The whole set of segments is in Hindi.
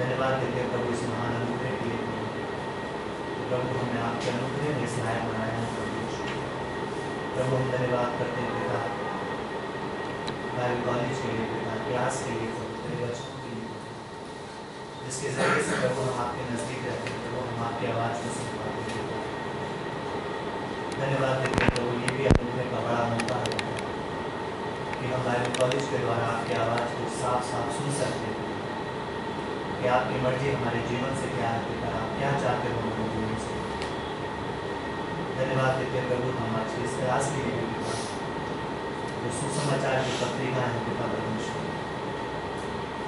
धन्यवाद देते हैं प्रभु इस महान अनुग्रह के लिए। प्रभु हमें आपके अनुग्रह में सहायक बनाया है प्रभु हम धन्यवाद करते हैं पिता बाइबल कॉलेज के लिए, पिता क्लास के लिए, तेरे बच्चों के लिए, जिसके जरिए से प्रभु हम आपके नज़दीक रहते हैं, प्रभु हम आपकी आवाज़ को सुन पाते हैं। धन्यवाद देते हैं प्रभु ये भी अनुग्रह का बड़ा मौका है कि हम बाइबल कॉलेज के द्वारा आपकी आवाज़ को साफ साफ सुन सकते हैं कि आपकी मर्जी हमारे जीवन से क्या है पिता, आप क्या चाहते हो हमारे जीवन से। धन्यवाद देते हैं प्रभु हम आज इस क्लास के लिए पिता जो सुसमाचार की पत्रिका है पिता परमेश्वर।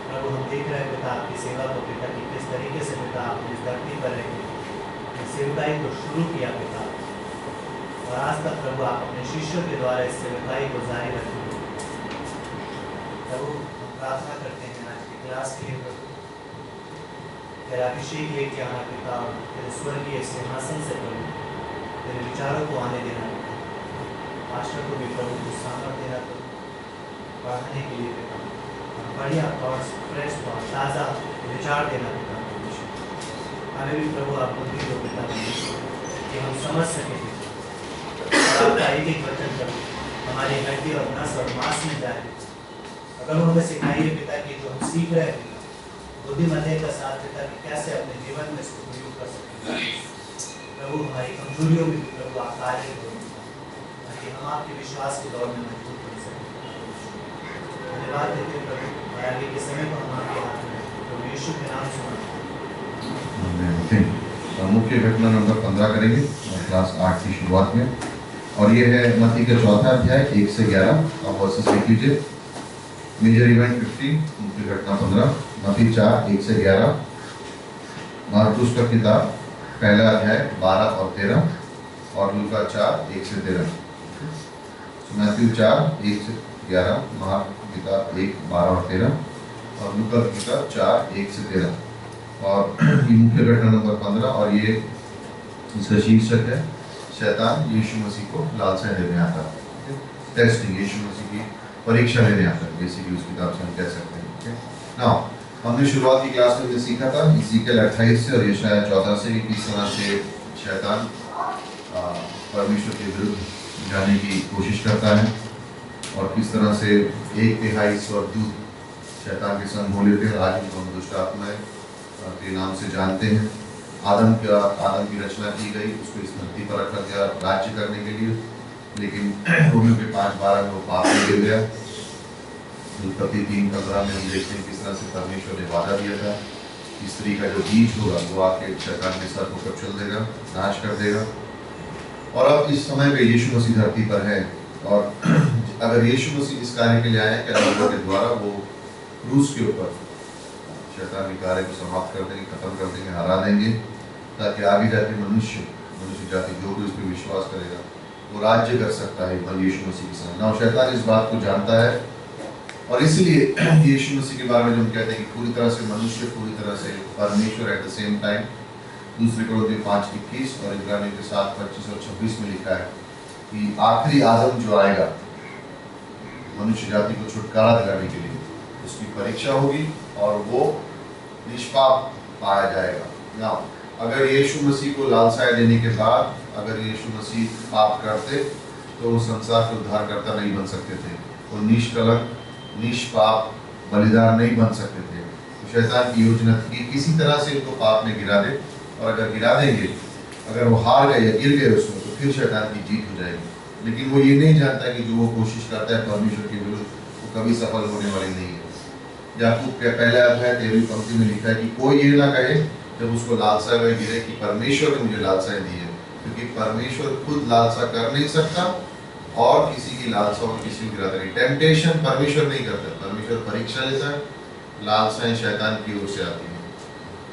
प्रभु हम देख रहे हैं पिता आपकी सेवा को पिता कि किस तरीके से पिता आपने इस धरती पर रहकर सेवकाई को शुरू किया पिता, और आज तक प्रभु आप अपने शिष्यों के द्वारा इस सेवकाई को जारी रखेंगे। प्रभु हम प्रार्थना करते हैं आज की क्लास के लिए प्रभु तेरा अभिषेक लेके आना पिता, और तेरे स्वर्गीय सिंहासन से प्रभु तेरे विचारों को आने देना पिता, पास्टर को भी प्रभु को सामर्थ देना प्रभु पढ़ाने के लिए पिता, और बढ़िया थॉट्स, फ्रेश थॉट, ताज़ा विचार देना पिता परमेश्वर। हमें भी प्रभु आप बुद्धि दो पिता कि हम समझ सकें और आपका एक एक वचन प्रभु हमारी हड्डी और नस और मांस में जाए। अगर हमें सिखाइए पिता कि जो हम सीख रहे हैं बुद्धिमत्ता का साथ पिता कि कैसे अपने जीवन में इसको प्रयोग कर सकते हैं। प्रभु हमारी कमजोरियों में प्रभु आप कार्य करो ताकि हम आपके विश्वास के दौर में मजबूत बन सकें। धन्यवाद देते हैं प्रभु, और आगे के समय को हम आपके हाथ में प्रभु यीशु के नाम से मांगते हैं। मुख्य घटना नंबर 15 करेंगे क्लास 8 की शुरुआत में, और ये है मत्ती का 4था अध्याय 1 से 11। आप वर्सेस लिख लीजिए। मेजर इवेंट 15, मुख्य घटना 15, मत्ती 4 1 से 11, मार्कुस का किताब 1 अध्याय 12 और 13, और लूका 4 1 से 13। मैथ्यू 4 1 से 11, मार्क की किताब 1 12 और 13, और लूका की किताब 4 1 से 13। और ये मुख्य घटना नंबर 15, और ये इसका शीर्षक है शैतान यीशु मसीह को लालसा देने आता है। टेस्टिंग, यीशु मसीह की परीक्षा लेने आता है, बेसिकली उस किताब से हम कह सकते हैं। नाउ हमने शुरुआत की क्लास में सीखा था इज़ीकियल 28 से और यशायाह 14 से किस तरह से शैतान परमेश्वर के विरुद्ध जाने की कोशिश करता है, और किस तरह से 1/3 स्वर्गदूत शैतान के संग हो लेते हैं। आज उनको हम दुष्ट आत्माएं के नाम से जानते हैं। आदम की रचना की गई, उसको इस धरती पर रखा गया राज्य करने के लिए, लेकिन रोमियो के 5:12 में वो पाप में गिर गया। उत्पत्ति 3:15 में हम देखते हैं किस तरह से परमेश्वर ने वादा दिया था कि स्त्री का जो बीज होगा वो आके शैतान के सर को कचल देगा, नाश कर देगा। और अब इस समय पे यीशु मसीह धरती पर है, और अगर यीशु मसीह इस कार्य के लिए आए कि कलवरी के द्वारा वो क्रूस के ऊपर शैतान के कार्य को समाप्त कर देंगे, खत्म कर देंगे, हरा देंगे, ताकि आगे जाके मनुष्य जाति जो भी उस पर विश्वास करेगा वो राज्य कर सकता है यीशु मसीह के साथ। ना शैतान इस बात को जानता है, और इसलिए यीशु मसीह के बारे में हम कहते हैं कि पूरी तरह से मनुष्य, पूरी तरह से परमेश्वर एट द सेम टाइम। 2 कोरिन्थियों 5:21 और इब्रानियों के 7:25 और 26 में लिखा है कि आखिरी आदम जो आएगा मनुष्य जाति को छुटकारा दिलाने के लिए, उसकी परीक्षा होगी और वो निष्पाप पाया जाएगा। ना अगर यीशु मसीह को लालसाएं देने के बाद अगर यीशु मसीह पाप करते तो वो संसार के उद्धारकर्ता नहीं बन सकते थे, वो निष्कलंक निष्पाप बलिदान नहीं बन सकते थे। तो शैतान की योजना थी कि किसी तरह से उनको पाप में गिरा दे, और अगर गिरा देंगे, अगर वो हार गए या गिर गए उसमें, तो फिर शैतान की जीत हो जाएगी। लेकिन वो ये नहीं जानता कि जो वो कोशिश करता है परमेश्वर के विरुद्ध वो कभी सफल होने वाली नहीं है। याकूब के 1 अध्याय 13वीं पंक्ति में लिखा है कि कोई ये ना कहे जब उसको लालसा में गिरे कि परमेश्वर ने मुझे लालसाएं दी है, क्योंकि परमेश्वर खुद लालसा कर नहीं सकता और किसी की लालसा और किसी को गिराता नहीं। टेम्पटेशन परमेश्वर नहीं करता, परमेश्वर परीक्षा लेता है। लालसाएं शैतान की ओर से आती हैं।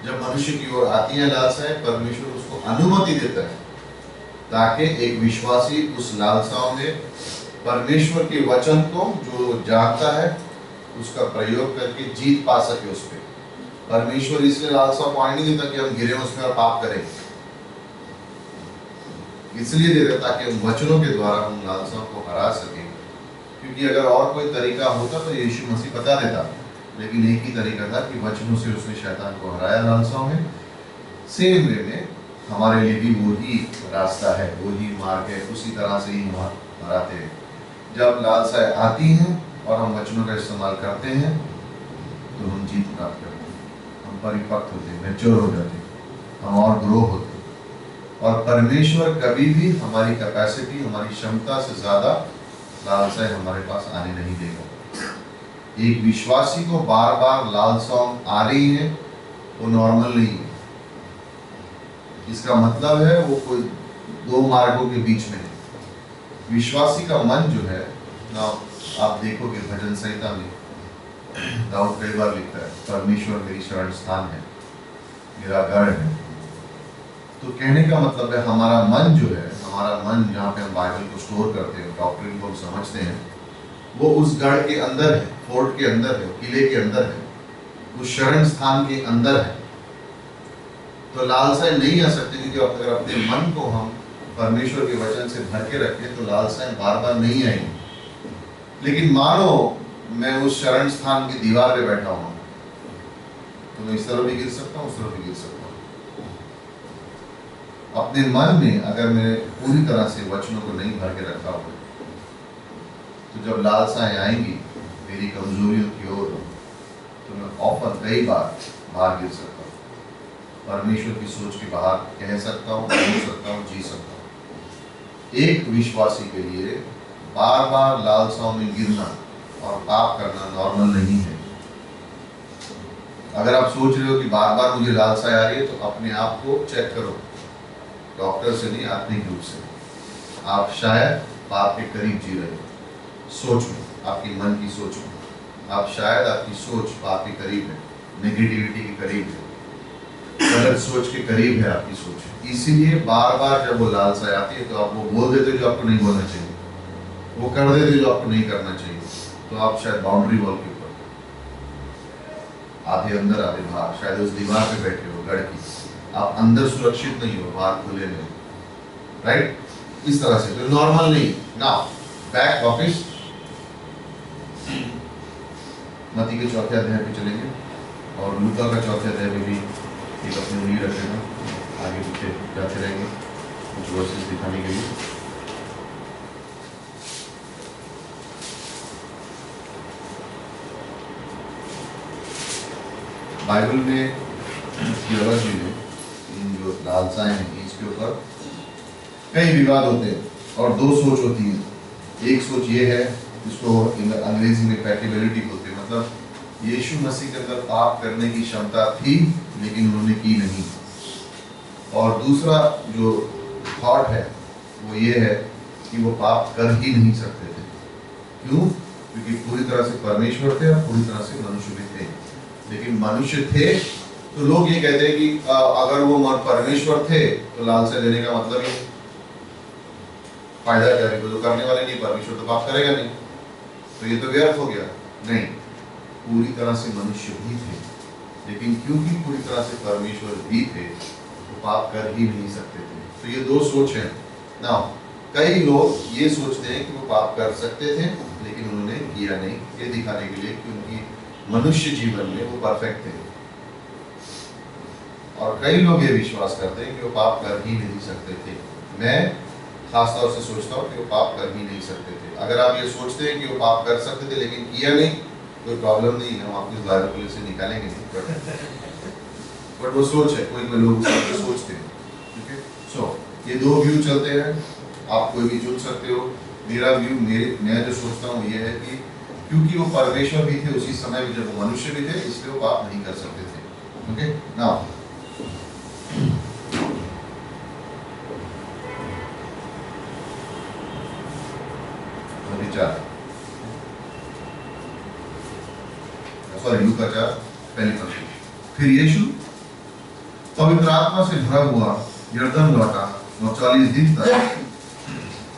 जब मनुष्य की ओर आती हैं लालसाएं, परमेश्वर उसको अनुमति देता है ताकि एक विश्वासी उस लालसाओं में परमेश्वर के वचन को जो जानता है उसका प्रयोग करके जीत पा सके उस पर। परमेश्वर इसलिए लालसा को आने नहीं देता कि हम गिरे उसमें और पाप करें, इसलिए दे देता ताकि हम वचनों के द्वारा हम लालसाओं को हरा सकें। क्योंकि अगर और कोई तरीका होता तो यीशु मसीह बता देता लेकिन एक ही तरीका था कि वचनों से उसने शैतान को हराया लालसाओं में। सेम वे में हमारे लिए भी वही रास्ता है, वही मार्ग है, उसी तरह से ही हम हराते हैं। जब लालसाएं आती हैं और हम वचनों का इस्तेमाल करते हैं तो हम जीत प्राप्त करते हैं, हम परिपक्व होते हैं, मैच्योर हो जाते हैं, हम और ग्रो होते हैं। और परमेश्वर कभी भी हमारी कैपेसिटी, हमारी क्षमता से ज़्यादा लालसाएं हमारे पास आने नहीं देगा। एक विश्वासी को बार बार लालसाएं आ रही है, वो नॉर्मल नहीं है। इसका मतलब है वो कोई दो मार्गों के बीच में है। विश्वासी का मन जो है ना, आप देखोगे भजन संहिता में दाऊद कई बार लिखता है, परमेश्वर मेरी शरण स्थान है, मेरा गढ़ है। तो कहने का मतलब है हमारा मन जो है, हमारा मन जहाँ पे हम बाइबल को स्टोर करते हैं, डॉक्ट्रिन को हम समझते हैं, वो उस गढ़ के अंदर है, फोर्ट के अंदर है, किले के अंदर है, उस शरण स्थान के अंदर है। तो लालसाएं नहीं आ सकती, क्योंकि अगर अपने मन को हम परमेश्वर के वचन से भर के रखें तो लालसाएं बार बार नहीं आएंगी। लेकिन मानो मैं उस शरण स्थान की दीवार पे बैठा हूँ, तो मैं इस तरफ भी गिर सकता हूँ, उस तरफ भी गिर सकता हूँ। अपने मन में अगर मैं पूरी तरह से वचनों को नहीं भर के रखा हूँ, तो जब लालसाएं आएंगी मेरी कमजोरियों की ओर, तो मैं ऑफर कई बार बाहर गिर सकता हूँ, परमेश्वर की सोच के बाहर कह सकता हूँ, बोल सकता हूँ, जी सकता हूँ। एक विश्वासी के लिए बार बार लालसाओं में गिरना और पाप करना नॉर्मल नहीं है। अगर आप सोच रहे हो कि बार बार मुझे लालसाएं आ रही है, तो अपने आप को चेक करो, डॉक्टर से नहीं, आत्मिक रूप से। आप शायद पाप के करीब जी रहे हो, सोच में, आपकी मन की सोच में। आप शायद आपकी सोच पाप के करीब है, नेगेटिविटी के करीब है, गलत सोच के करीब है आपकी सोच। इसीलिए बार बार जब वो लालसाएं आती है, तो आप वो बोल देते जो आपको नहीं बोलना चाहिए, वो कर देते जो आपको नहीं करना चाहिए। तो आप शायद बाउंड्री वॉल के ऊपर, आधे अंदर आधे बाहर, शायद उस दीवार पे बैठे हो गढ़ की, आप अंदर सुरक्षित नहीं हो, बाहर खुले में, राइट? इस तरह से तो नॉर्मल नहीं ना। बैक वापिस मत्ती के चौथे अध्याय पे चलेंगे, और लूका का चौथे अध्याय में भी एक अपनी उंगली रखेगा, आगे पीछे जाते रहेंगे कुछ वर्सेस दिखाने के लिए। बाइबल में थियोलॉजी में इन जो लालसाएं हैं इसके ऊपर कई विवाद होते हैं, और दो सोच होती है। एक सोच ये है, जिसको अंग्रेजी में पैटिबिलिटी बोलते हैं, मतलब यीशु मसीह के अंदर पाप करने की क्षमता थी लेकिन उन्होंने की नहीं। और दूसरा जो थॉट है वो ये है कि वो पाप कर ही नहीं सकते थे। क्यों? क्योंकि पूरी तरह से परमेश्वर थे और पूरी तरह से मनुष्य भी थे। लेकिन मनुष्य थे तो लोग ये कहते हैं कि अगर वो परमेश्वर थे तो लालसा देने का मतलब ही फायदा क्या है, तो करने वाले नहीं, परमेश्वर तो पाप करेगा नहीं, तो ये तो व्यर्थ हो गया। नहीं, पूरी तरह से मनुष्य भी थे, लेकिन क्योंकि पूरी तरह से परमेश्वर भी थे तो पाप कर ही नहीं सकते थे। तो ये दो सोच है ना। कई लोग ये सोचते हैं कि वो पाप कर सकते थे लेकिन उन्होंने किया नहीं, ये दिखाने के लिए कि उनकी मनुष्य जीवन में वो परफेक्ट थे। और कई लोग ये विश्वास करते हैं कि वो पाप कर ही नहीं सकते थे। मैं खास तौर से सोचता हूँ कि वो पाप कर ही नहीं सकते थे। अगर आप ये सोचते हैं कि वो पाप कर सकते थे लेकिन किया नहीं, कोई प्रॉब्लम नहीं है, हम आपको इस बाइबल पुलिस से निकालेंगे नहीं, बट वो सोच है, कोई लोग सोचते हैं। ठीक है, सो ये दो व्यू चलते हैं, आप कोई भी चुन सकते हो। मेरा व्यू, मैं जो सोचता हूँ ये है कि क्योंकि वो परमेश्वर भी थे उसी समय में जब वो मनुष्य भी थे, इसलिए वो पाप नहीं कर सकते थे। ओके, नाउ लूका 4 पहली पंक्ति। फिर यीशु पवित्र आत्मा से भरा हुआ यरदन लौटा और 40 दिन तक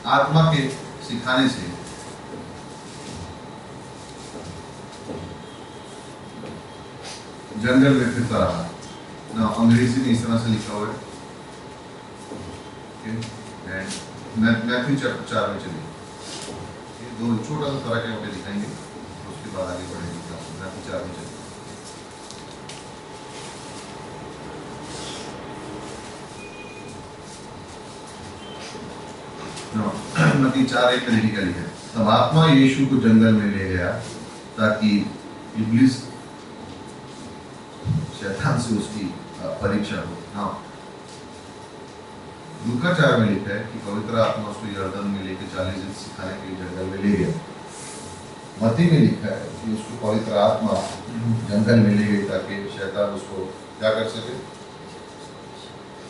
आत्मा के सिखाने से जंगल में फिरता रहा ना। अंग्रेजी में इस तरह से लिखा हुआ है, मैथ्यू चैप्टर 4 में चलिए, दो छोटा सा तरह के दिखाएंगे, उसके बाद आगे बढ़ेंगे। मत्ती 4 में चलिए। मत्ती 4:1 में लिखा है, तब आत्मा यीशु को जंगल में ले गया ताकि इब्लिस शैतान से उसकी परीक्षा हो। हाँ, लूका 4 में लिखा है कि पवित्र आत्मा उसको यरदन में लेकर 40 दिन सिखाने के लिए जंगल में ले गया। मत्ती में लिखा है कि उसको पवित्र आत्मा जंगल में ले गई ताकि शैतान उसको क्या कर सके,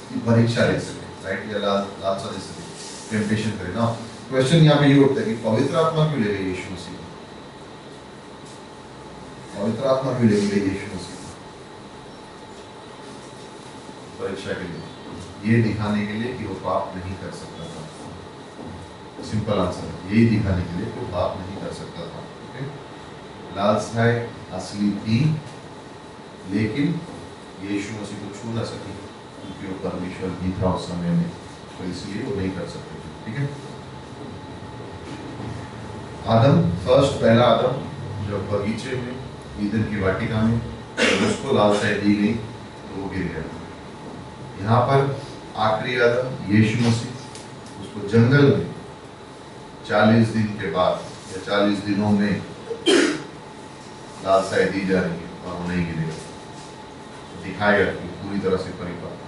कि परीक्षा ले सके, राइट, या लालसा दे सके, टेम्पटेशन करे ना। क्वेश्चन यहाँ पे ये उठता है कि पवित्र आत्मा क्यों ले गई यीशु मसीह? पवित्र आत्मा क्यों ले गई यीशु मसीह परीक्षा के लिए? ये दिखाने के लिए कि वो पाप नहीं कर सकता था। सिंपल आंसर है, यही दिखाने के लिए कि वो पाप नहीं कर सकता था। ओके, लालसाएं असली थी, लेकिन यीशु मसीह को छू ना सकी क्योंकि वो परमेश्वर भी था उस समय में, तो इसलिए वो नहीं कर सकते थे। ठीक है, आदम, पहला आदम जब बगीचे में ईदन की वाटिका में उसको लालसाएं दी गई तो वो गिर गया। यहाँ पर आखिरी आदम यीशु मसीह, उसको जंगल में 40 दिन के बाद या 40 दिनों में लालसाएं दी जा रही है और वो नहीं गिरेगा, दिखाएगा कि पूरी तरह से परिपक्व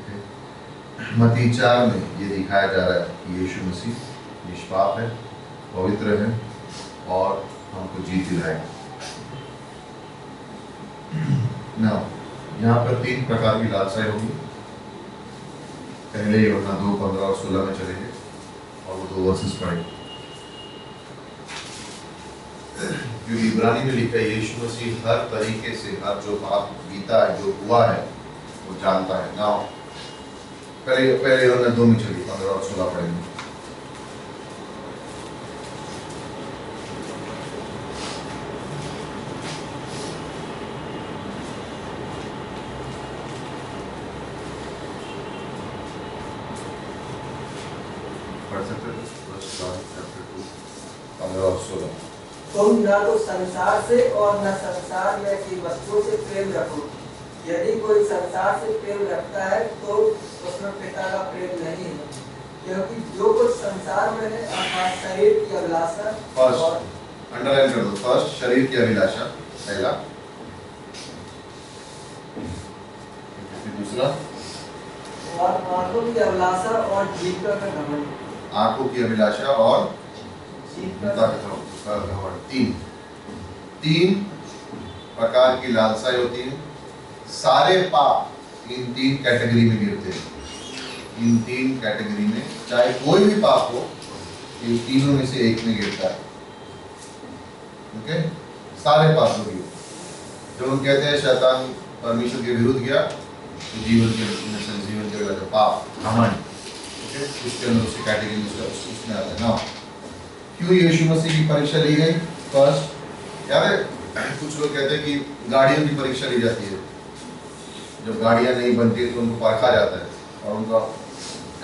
है। मत्ती 4 में ये दिखाया जा रहा है कि यीशु मसीह निष्पाप है, पवित्र है और हमको जीत दिलाएगा। यहाँ पर 3 प्रकार की लालसाएं होंगी। पहले यूहन्ना 2:15 और 16 में चलेंगे और वो 2 वर्सेस पढ़ेंगे, क्योंकि इब्रानी में लिखा है यीशु मसीह हर तरीके से, हर जो पाप बीता है, जो हुआ है, वो जानता है ना। पहले यूहन्ना 2 में चलिए, 15 और 16 पढ़ेंगे। तुम न तो संसार से और न संसार में की वस्तुओं से प्रेम रखो। यदि कोई संसार से प्रेम रखता है तो उसमें पिता का प्रेम नहीं है, क्योंकि जो कुछ संसार में है अर्थात शरीर की अभिलाषा और अंडरलाइन कर दो, फर्स्ट शरीर की अभिलाषा पहला, दूसरा और आंखों की अभिलाषा और जीविका का घमंड। आंखों की अभिलाषा और जीविका तीन प्रकार की लालसाएं होती हैं। सारे पाप इन 3 कैटेगरी में गिरते हैं। इन 3 कैटेगरी में चाहे कोई भी पाप हो, इन तीनों में से एक में गिरता है। ओके, सारे पाप हो गए। जब हम कहते हैं शैतान परमेश्वर के विरुद्ध गया तो जीवन के पाप घमंड, उसके अंदर उसकी कैटेगरी उसमें आता है ना। क्यों यीशु मसीह की परीक्षा ली गई? फर्स्ट, याद है कुछ लोग कहते हैं कि गाड़ियों की परीक्षा ली जाती है। जब गाड़ियां नहीं बनती है तो उनको परखा जाता है और उनका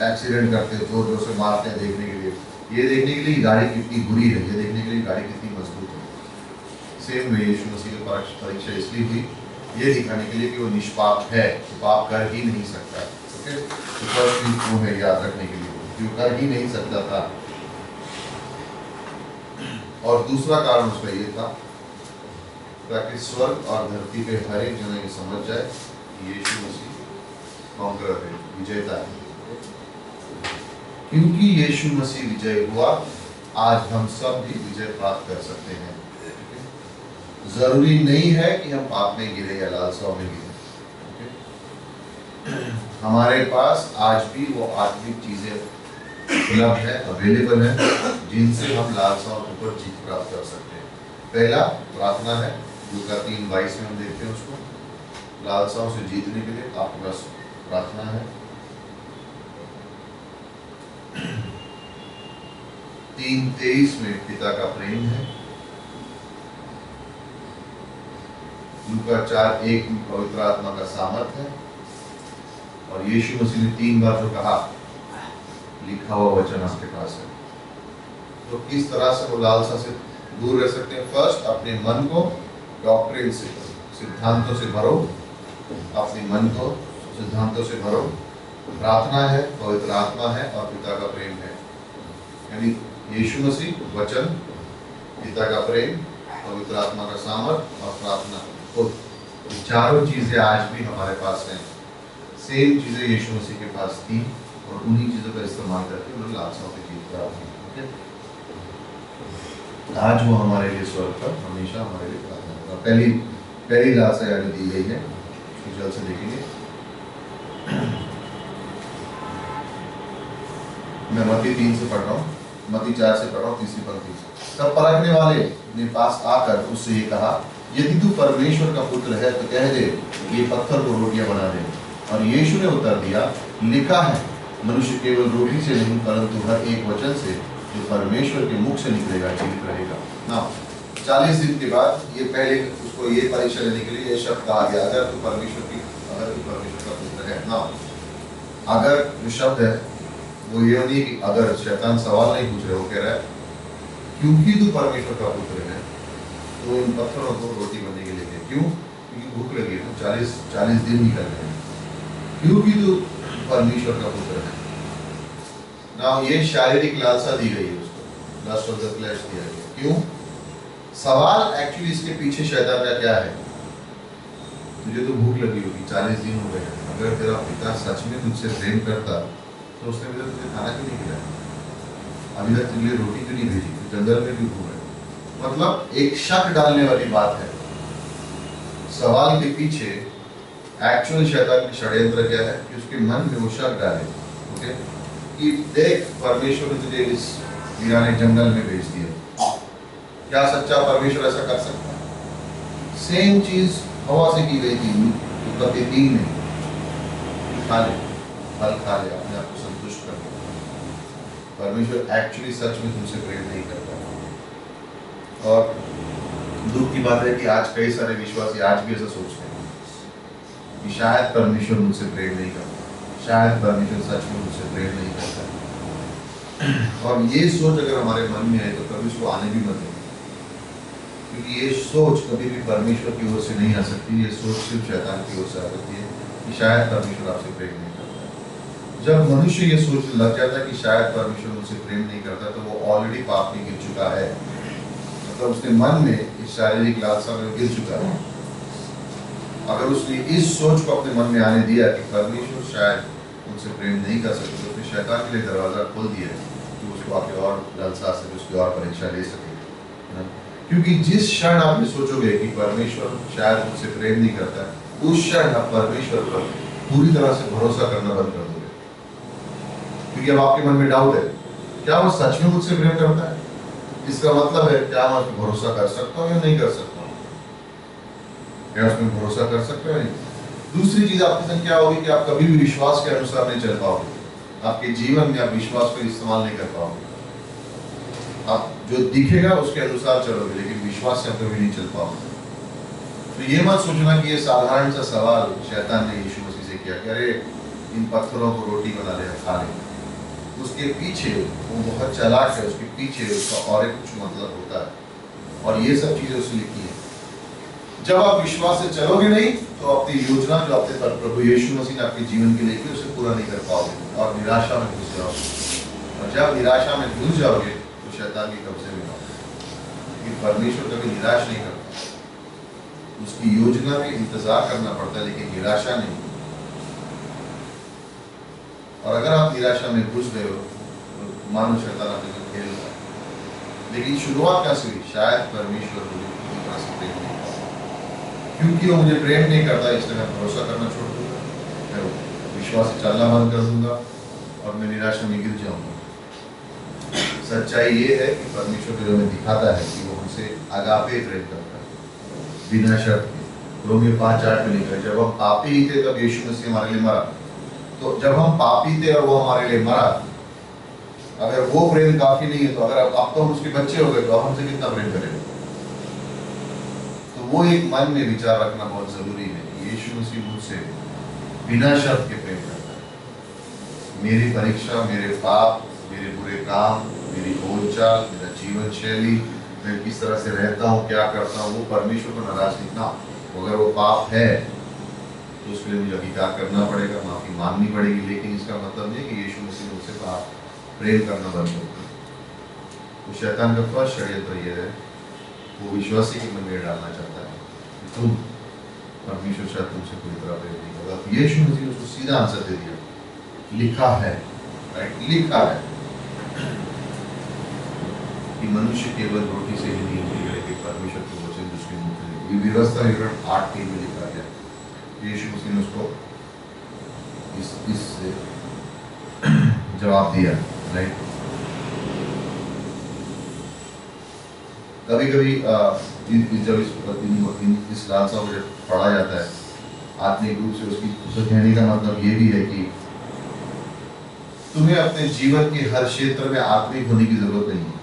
एक्सीडेंट करते हैं, जोर जोर से मारते हैं देखने के लिए, ये देखने के लिए गाड़ी कितनी बुरी है, ये देखने के लिए गाड़ी कितनी मजबूत है। सेम वे यीशु मसीह की परीक्षा इसलिए हुई, ये दिखाने के लिए कि वो निष्पाप है, तो पाप कर ही नहीं सकता। ओके, तो फर्स्ट वो है याद रखने के लिए, जो कर ही नहीं सकता था। और दूसरा कारण उसका ये था ताकि स्वर्ग और धरती पे हर एक जन ये समझ जाए कि यीशु मसीह कॉन्करर है, विजेता है। क्योंकि यीशु मसीह विजय हुआ, आज हम सब भी विजय प्राप्त कर सकते हैं। जरूरी नहीं है कि हम पाप में गिरे या लालसाओं में गिरे। हमारे पास आज भी वो आत्मिक चीजें उपलब्ध है, अवेलेबल है, जिनसे हम लालसाओं के ऊपर जीत प्राप्त कर सकते हैं। पहला प्रार्थना है, लूका 3:22 में हम देखते हैं उसको। लालसाओं से जीतने के लिए आपके पास प्रार्थना है। 3:23 में पिता का प्रेम है। लूका 4:1 में पवित्र आत्मा का सामर्थ है। और यीशु मसीह ने 3 बार जो कहा, लिखा हुआ वचन आपके पास है। तो किस तरह से वो लालसा से दूर रह सकते हैं? फर्स्ट, अपने मन को डॉक्ट्रिन से, सिद्धांतों से भरो, अपने मन को सिद्धांतों से भरो। प्रार्थना है, पवित्र आत्मा है और पिता का प्रेम है। यानी यीशु मसीह, वचन, पिता का प्रेम, पवित्र आत्मा का सामर्थ और प्रार्थना, तो चारों चीजें आज भी हमारे पास हैं। सेम चीजें यीशु मसीह के पास थी और उन्हीं चीजों का इस्तेमाल करके उन्होंने लालसाओं की जीत प्राप्त की। आज वो हमारे लिए स्वर्ग पर हमेशा हमारे लिए प्रार्थना करेगा। पहली लालसा यानी दी गई है, जल्द से देखेंगे। मैं मत्ती 3 से पढ़ रहा हूँ, मत्ती 4 से पढ़ रहा हूँ, तीसरी पंक्ति से। तब परखने वाले ने पास आकर उससे ये कहा, यदि तू परमेश्वर का पुत्र है तो कह दे ये पत्थर को रोटियां बना दे। और यीशु ने उत्तर दिया, लिखा है, मनुष्य केवल रोटी से नहीं परंतु हर एक वचन से जो परमेश्वर के मुख से निकलेगा जीवित रहेगा। ना 40 दिन के बाद ये पहले उसको ये परीक्षा लेने के लिए ये शब्द कहा गया, अगर तू परमेश्वर का पुत्र है। ना अगर जो शब्द है वो ये नहीं कि अगर शैतान सवाल नहीं पूछ रहे, वो कह रहा है क्योंकि तू परमेश्वर का पुत्र है तो इन पत्थरों को रोटी बनने के लिए दे। क्यों? क्योंकि भूख लगी है, 40 दिन निकल गए हैं। क्योंकि तू परमेश्वर का पुत्र है। ना ये शारीरिक लालसा दी गई है उसको, लस्ट ऑफ द फ्लैश दिया गया। क्यों? सवाल एक्चुअली इसके पीछे शैतान का क्या है? तुझे तो भूख लगी होगी, 40 दिन हो गए, अगर तेरा पिता सच में तुझसे प्रेम करता तो उसने अभी तक तुझे खाना क्यों नहीं खिलाया? अभी तक तुझे लिए रोटी क्यों नहीं भेजी? तो जंगल में क्यों घूम रहे? मतलब एक शक डालने वाली बात है। सवाल के पीछे एक्चुअल शैतान की षड्यंत्र क्या है कि उसके मन में वो शक डाले, ओके, कि देख परमेश्वर ने तुझे इस वीराने जंगल में भेज दिया, क्या सच्चा परमेश्वर ऐसा कर सकता है? सेम चीज हवा से की गई थी। उत्पत्ति 3 में खा ले, फल खा ले, अपने आप को संतुष्ट कर ले। परमेश्वर एक्चुअली सच में तुमसे प्रेम नहीं करता। और दुख की बात है कि आज कई सारे विश्वासी आज भी ऐसा सोचते हैं कि शायद परमेश्वर मुझसे प्रेम नहीं करता, शायद परमेश्वर सच में मुझसे प्रेम नहीं करता। और ये सोच अगर हमारे मन में आए तो कभी उसको आने भी मत दें, क्योंकि ये सोच कभी भी परमेश्वर की ओर से नहीं आ सकती। ये सोच सिर्फ शैतान की ओर से आ सकती है कि शायद परमेश्वर आपसे प्रेम नहीं करता। जब मनुष्य ये सोच लग जाता है कि शायद परमेश्वर मुझसे प्रेम नहीं करता, तो वो ऑलरेडी पाप में गिर चुका है। मतलब उसने मन में इस शारीरिक लालसा में गिर चुका है। अगर उसने इस सोच को अपने मन में आने दिया कि परमेश्वर शायद मुझसे प्रेम नहीं कर सकते, तो उसने शैतान के लिए दरवाजा खोल दिया है कि उसको आके और लालसा से उसकी और परीक्षा ले सके। क्योंकि जिस क्षण आप ये सोचोगे कि परमेश्वर शायद मुझसे प्रेम नहीं करता है, उस क्षण आप परमेश्वर पर पूरी तरह से भरोसा करना बंद कर दोगे। क्योंकि अब आपके मन में डाउट है, क्या वो सच में मुझसे प्रेम करता है? इसका मतलब है क्या मैं उसमें भरोसा कर सकता हूँ या नहीं कर सकता हूँ? क्या उसमें भरोसा कर सकते हो? दूसरी चीज आपके संग क्या होगी कि आप कभी भी विश्वास के अनुसार नहीं चल पाओगे। आपके जीवन में आप विश्वास को इस्तेमाल नहीं कर पाओगे। आप जो दिखेगा उसके अनुसार चलोगे, लेकिन विश्वास से आप कभी नहीं चल पाओगे। तो ये मत सोचना कि ये साधारण सा सवाल शैतान ने यीशु मसीह से किया कि अरे इन पत्थरों को रोटी बना ले, खा ले। उसके पीछे वो बहुत चालाक है, उसके पीछे उसका और एक कुछ मतलब होता है, और ये सब चीजें उसने लिखी है। जब आप विश्वास से चलोगे नहीं तो अपनी योजना जो आपके प्रभु यीशु मसीह ने आपके जीवन के लिए की उसे पूरा नहीं कर पाओगे और निराशा में घुस जाओगे। और जब निराशा में घुस जाओगे तो शैतान के कब्जे में आओगे। क्योंकि परमेश्वर कभी निराश नहीं करता, उसकी योजना में इंतजार करना पड़ता है, लेकिन निराशा नहीं। और अगर आप निराशा में घुस गए हो तो मानो शैतान आपके साथ खेल रहा है। लेकिन शुरुआत कैसे हुई? शायद परमेश्वर मुझे पूरी तरह से प्रेम नहीं करता, क्योंकि वो मुझे प्रेम नहीं करता इसलिए मैं भरोसा करना छोड़ दूंगा, मैं विश्वास से चलना बंद कर दूंगा और मैं निराशा में गिर जाऊंगा। सच्चाई ये है कि परमेश्वर जो हमें दिखाता है कि वो हमसे अगापे प्रेम करता है बिना शर्त के। रोमियो 5:8 में लिखा है, जब हम पापी ही थे तब यीशु मसीह हमारे लिए मरा। तो जब हम पापी थे और वो हमारे लिए मरा, अगर वो प्रेम काफी नहीं है तो अगर अब तो हम उसके बच्चे हो गए तो हमसे कितना प्रेम करेंगे? तो वो एक मन में विचार रखना बहुत जरूरी है कि यीशु मसीह मुझसे बिना शर्त के प्रेम करता है। मेरी परीक्षा, मेरे पाप, मेरे बुरे काम, मेरी बोलचाल, मेरा जीवन शैली, मैं किस तरह से रहता हूँ, क्या करता हूँ, वो परमेश्वर को नाराज नहीं ना। अगर वो पाप है तो उसके लिए मुझे अंगीकार करना पड़ेगा, माफी मांगनी पड़ेगी, लेकिन इसका मतलब नहीं कि यीशु मसीह ने मुझसे पाप प्रेम करना बंद कर दिया। तो शैतान का फर्स्ट षड्यंत्र ये है, वो विश्वासी के मन में डालना चाहता है कि तुम परमेश्वर शायद तुमसे कोई तरह प्रेम नहीं करता। तो यीशु मसीह ने उसको सीधा आंसर दे दिया, लिखा है, राइट, लिखा है कि मनुष्य केवल रोटी से ही नहीं जीवेगा, कि परमेश्वर के वचन जिसके मुख से। ये व्यवस्था विवरण 8:3 में लिखा गया। यीशु मसीह ने उसको इस जवाब दिया, राइट। कभी कभी जब इस लालसा को जब पढ़ा जाता है आत्मिक रूप से, उसके कहने का मतलब ये भी है कि तुम्हें अपने जीवन के हर क्षेत्र में आत्मिक होने की जरूरत नहीं है।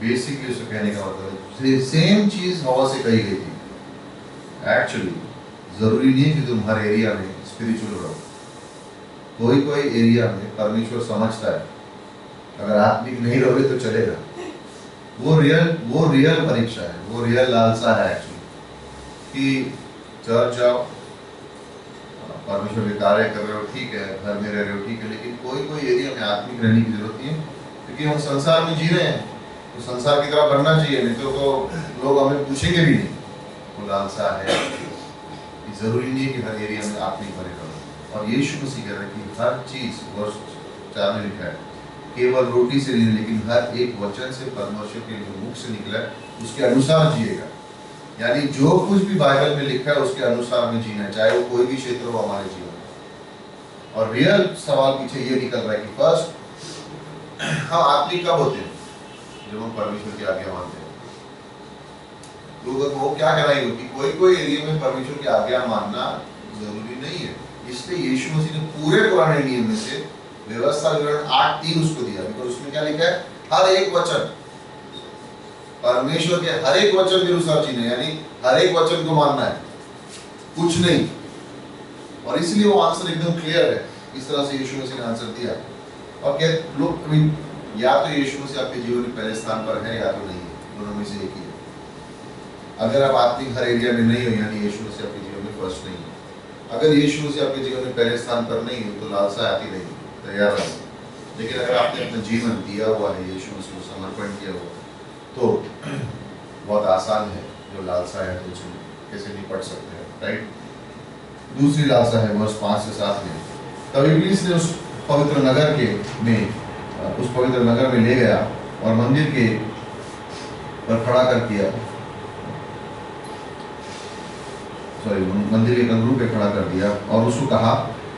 बेसिकली उसको कहने का मतलब है सेम चीज हवा से कही गई थी। एक्चुअली जरूरी नहीं है कि तुम हर एरिया में स्पिरिचुअल रहो। कोई कोई एरिया में परमेश्वर समझता है अगर आत्मिक नहीं रहोगे तो चलेगा। वो रियल परीक्षा है, वो रियल लालसा है एक्चुअली, कि चर्च जाओ, परमेश्वर के कार्य कर रहे हो, ठीक है, घर में रह रहे हो, ठीक है, लेकिन कोई कोई एरिया में आत्मिक रहने की जरूरत नहीं है, क्योंकि हम संसार में जी रहे हैं तो संसार की तरह बनना चाहिए, नहीं तो लोग हमें पूछेंगे भी नहीं। वो लालसा है, जरूरी नहीं है कि हर एरिया में आत्मिक बने रहो। और यीशु मसीह कह रहे हैं कि हर चीज, वर्ष 4 में लिखा है, केवल रोटी से नहीं लेकिन हर एक वचन से परमेश्वर के जो मुख से निकला है उसके अनुसार जिएगा। यानी जो कुछ भी बाइबल में लिखा है उसके अनुसार हमें जीना है, चाहे वो कोई भी क्षेत्र हो हमारे जीवन में। और रियल सवाल पीछे ये निकल रहा है कि फर्स्ट हम आत्मिक कब होते हैं? जब हम परमेश्वर की आज्ञा मानते हैं। लोगों को क्या कहना है कि कोई कोई एरिया में परमेश्वर की आज्ञा मानना जरूरी नहीं है। इसलिए यीशु मसीह ने पूरे पुराने नियम में से व्यवस्था विवरण 8:3 उसको दिया, बिकॉज़ उसमें क्या लिखा है? हर एक वचन, परमेश्वर के हर एक वचन के अनुसार जीना, यानी हर एक वचन को मानना है, कुछ नहीं। और इसलिए वो आंसर एकदम क्लियर है। इस तरह से यीशु मसीह ने आंसर दिया। और क्या लोग, या तो यीशु मसीह आपके जीवन में पहले स्थान पर है या तो नहीं है, दोनों में से एक ही है। अगर आप आत्मिक हर एरिया में नहीं हो, यानी यीशु मसीह आपके जीवन में फर्स्ट नहीं है। अगर यीशु मसीह आपके जीवन में पहले स्थान पर नहीं है तो लालसा आती नहीं, तैयार रहो। लेकिन अगर आपने अपना जीवन दिया हुआ है, यीशु मसीह को समर्पण किया हुआ, तो बहुत आसान है जो लालसा है तो उसमें कैसे निपट सकते हैं, राइट। दूसरी लालसा है वर्ष 5 से 7 में। तब इब्लीस ने उस पवित्र नगर में ले गया और मंदिर के पर खड़ा कर दिया, मंदिर के कंगरू पे खड़ा कर दिया और उसको कहा,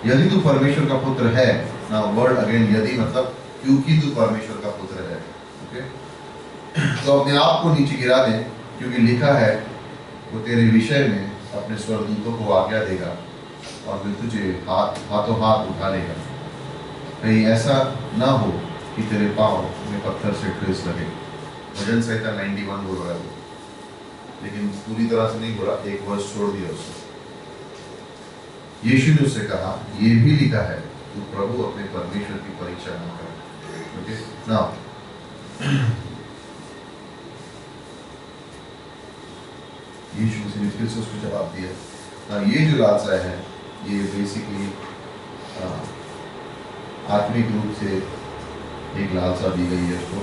यदि तू परमेश्वर का पुत्र है, ना वर्ड अगेन, यदि मतलब क्योंकि तू परमेश्वर का पुत्र है, ओके, तो अपने आप को नीचे गिरा दे, क्योंकि लिखा है वो तेरे विषय में अपने स्वर्गदूतों को आज्ञा देगा और वे तुझे हाथों हाथ उठा लेगा, कहीं ऐसा ना हो कि तेरे पाँव में पत्थर से ठेस लगे। भजन संहिता 91 बोल रहा है, लेकिन पूरी तरह से नहीं बोला, एक वर्ष छोड़ दिया उसने। यीशु ने उससे कहा, ये भी लिखा है, तू प्रभु अपने परमेश्वर की परीक्षा न कर। ओके, नाउ यीशु मसीह ने फिर से उसको जवाब दिया। ना ये जो लालसा है ये बेसिकली आत्मिक रूप से एक लालसा दी गई है उसको।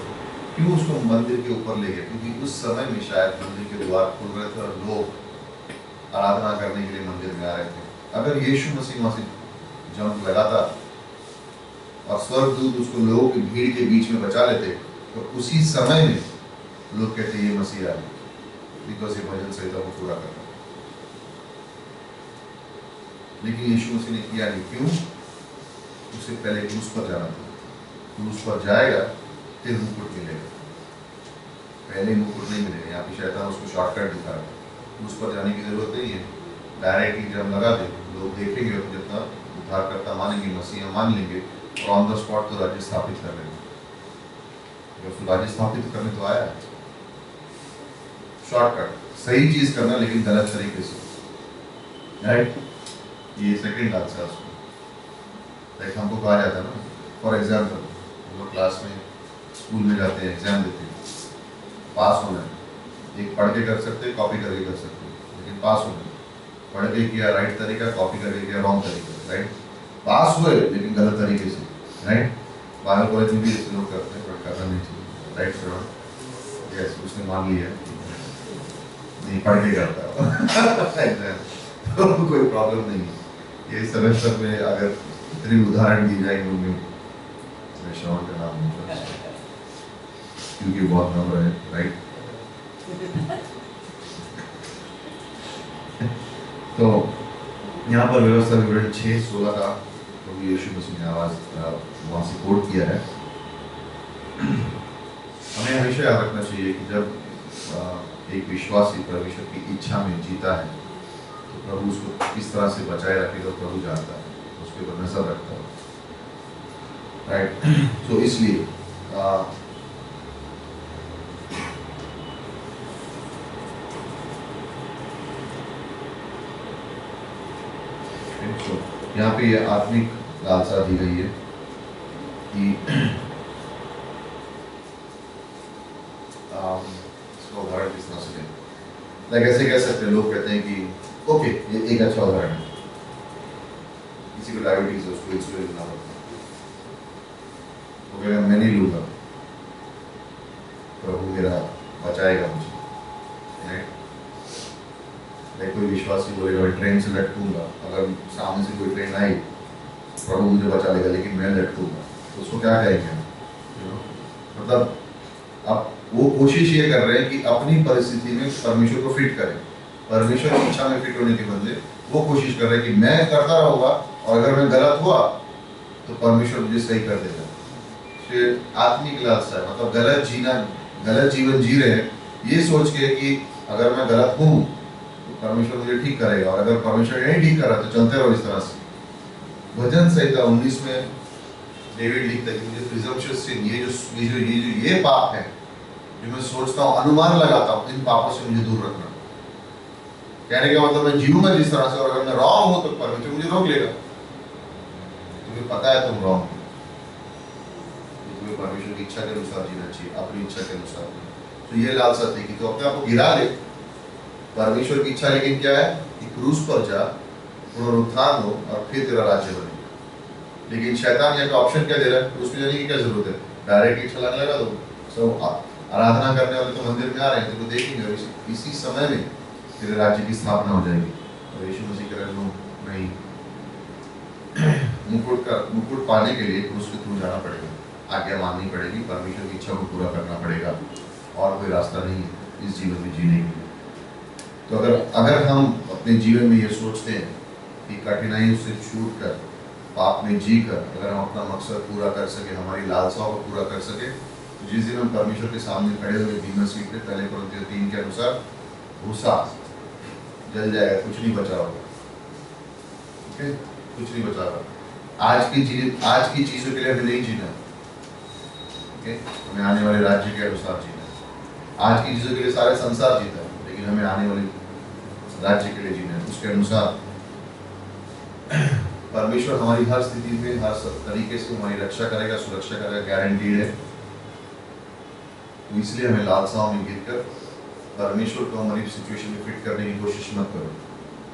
क्यों उसको मंदिर के ऊपर ले गए? क्योंकि उस समय में शायद मंदिर के द्वार खुल रहे थे और लोग आराधना करने के लिए मंदिर में आ रहे थे। अगर यीशु मसीह वहां से जंप लगाता और स्वर्गदूत उसको लोगों की भीड़ के बीच में बचा लेते, तो उसी समय में लोग कहते ये मसीह आ गया, बिकॉज ये भजन संहिता को पूरा करता। लेकिन यीशु मसीह ने किया नहीं। क्यों? उससे पहले क्रूस पर जाना था। क्रूस पर जाएगा फिर मुकुट मिलेगा, पहले मुकुट नहीं मिलेगा। यहाँ पे शैतान उसको शॉर्टकट दिखा रहा है। उस पर जाने की जरूरत नहीं है, डायरेक्टली जब लगा दे लोग देखेंगे, जितना उद्धारकर्ता मानेंगे, मसीहा मान लेंगे और ऑन द स्पॉट तो राज्य स्थापित कर लेंगे। जब राज्य स्थापित करने तो आया है, शॉर्टकट, सही चीज करना लेकिन गलत तरीके से, राइट। ये सेकंड लालसा है उसको, लाइक हमको कहा जाता है ना, फॉर एग्जाम्पल हम लोग क्लास में स्कूल में जाते हैं, एग्जाम देते हैं, पास होना है। एक पढ़ के कर सकते, कॉपी करके कर सकते, लेकिन पास होना है। पढ़ के किया राइट तरीका, कॉपी करके किया रॉन्ग तरीका, राइट। पास हुए लेकिन गलत तरीके से, राइट। बाइबल कॉलेज में भी ऐसे लोग करते हैं, बट करना नहीं चाहिए, राइट सर। यस, उसने मान लिया नहीं पढ़ के करता है तो कोई प्रॉब्लम नहीं है। ये सेमेस्टर में अगर इतनी उदाहरण दी जाएगी उनमें, मैं श्रवण का नाम नहीं, क्योंकि बहुत नंबर है, राइट। तो यहाँ पर व्यवस्था विवरण 6:16 का प्रभु यीशु मसीह ने आवाज वहाँ से कोट किया है। हमें हमेशा याद रखना चाहिए कि जब एक विश्वासी परमेश्वर की इच्छा में जीता है तो प्रभु उसको किस तरह से बचाए रखेगा, प्रभु जानता है, उसके ऊपर नजर रखता है, राइट। तो इसलिए यहाँ पे ये आत्मिक लालसा दी गई है कि इसका उदाहरण किस तरह से लाइक ऐसे कह सकते हैं, लोग कहते हैं कि ओके ये एक अच्छा उदाहरण है, किसी को डायबिटीज है उसको इंसुलिन लेना पड़ता है, वो कहेगा मैं नहीं लूँगा, प्रभु मेरा बचाएगा मुझे, राइट। लाइक कोई विश्वासी बोलेगा मैं ट्रेन से लटकूंगा, अगर सामने से कोई ट्रेन आई प्रभु मुझे बचा लेगा लेकिन मैं लटकूंगा, तो उसको क्या कहेंगे, मतलब अब वो कोशिश ये कर रहे हैं कि अपनी परिस्थिति में परमेश्वर को फिट करें, परमेश्वर की इच्छा में फिट होने के बदले वो कोशिश कर रहे हैं कि मैं करता रहूंगा और अगर मैं गलत हुआ तो परमेश्वर मुझे सही कर देगा। फिर आत्मिक लालसा है, मतलब गलत जीना, गलत जीवन जी रहे हैं ये सोच के कि अगर मैं गलत हूँ परमेश्वर मुझे ठीक करेगा, और अगर परमेश्वर नहीं ठीक कर रहा तो चलते रहो इस तरह से। भजन संहिता 19 में डेविड लिखता है कि मुझे प्रिजम्पशस सिन, ये पाप है जो मैं सोचता हूँ, अनुमान लगाता हूँ, इन पापों से मुझे दूर रखना। कहने का मतलब मैं जीऊंगा जिस तरह से, और अगर मैं रॉन्ग हूँ तो परमेश्वर मुझे रोक लेगा, तुम्हें पता है तुम रॉन्ग हो, तुम्हें परमेश्वर की इच्छा के अनुसार जीना चाहिए, अपनी इच्छा के अनुसार। तो ये लालसा थी कि तो अपने आप को गिरा ले, परमेश्वर की इच्छा लेकिन क्या है कि क्रूस पर जा, पुनरुत्थान हो और फिर तेरा राज्य बने। लेकिन शैतान यहाँ का ऑप्शन क्या दे रहा है, क्रूस पे जाने की क्या जरूरत है, डायरेक्टली छलांग लगा दो, सब आराधना करने वाले तो मंदिर में आ रहे हैं, तो देखेंगे इसी समय में तेरे राज्य की स्थापना हो जाएगी। और यीशु मसीह कह रहे नो नहीं, मुकुट पाने के लिए क्रूस के थ्रू जाना पड़ेगा, आज्ञा माननी पड़ेगी, परमेश्वर की इच्छा को पूरा करना पड़ेगा, और कोई रास्ता नहीं है इस जीवन में जीने के लिए। तो अगर हम अपने जीवन में ये सोचते हैं कि कठिनाइयों से छूट कर, पाप में जी कर अगर हम अपना मकसद पूरा कर सके, हमारी लालसाओं को पूरा कर सके, तो जिस दिन हम परमेश्वर के सामने खड़े हुए बीमा सीट पे, पहले कुरिन्थियों 3 के अनुसार भूसा जल जाएगा, कुछ नहीं बचा होगा, ओके, कुछ नहीं बचा होगा। आज की चीजों के लिए हमें नहीं जीना, ओके, हमें आने वाले राज्य के अनुसार जीना। आज की चीजों के लिए सारे संसार जीता है, लेकिन हमें आने वाले राज्य के लिए जीना है, उसके अनुसार परमेश्वर हमारी हर स्थिति में, हर तरीके से हमारी रक्षा करेगा, सुरक्षा करेगा, गारंटीड है। तो इसलिए हमें लालसाओं में गिरकर परमेश्वर को हमारी सिचुएशन में फिट करने की कोशिश मत करो,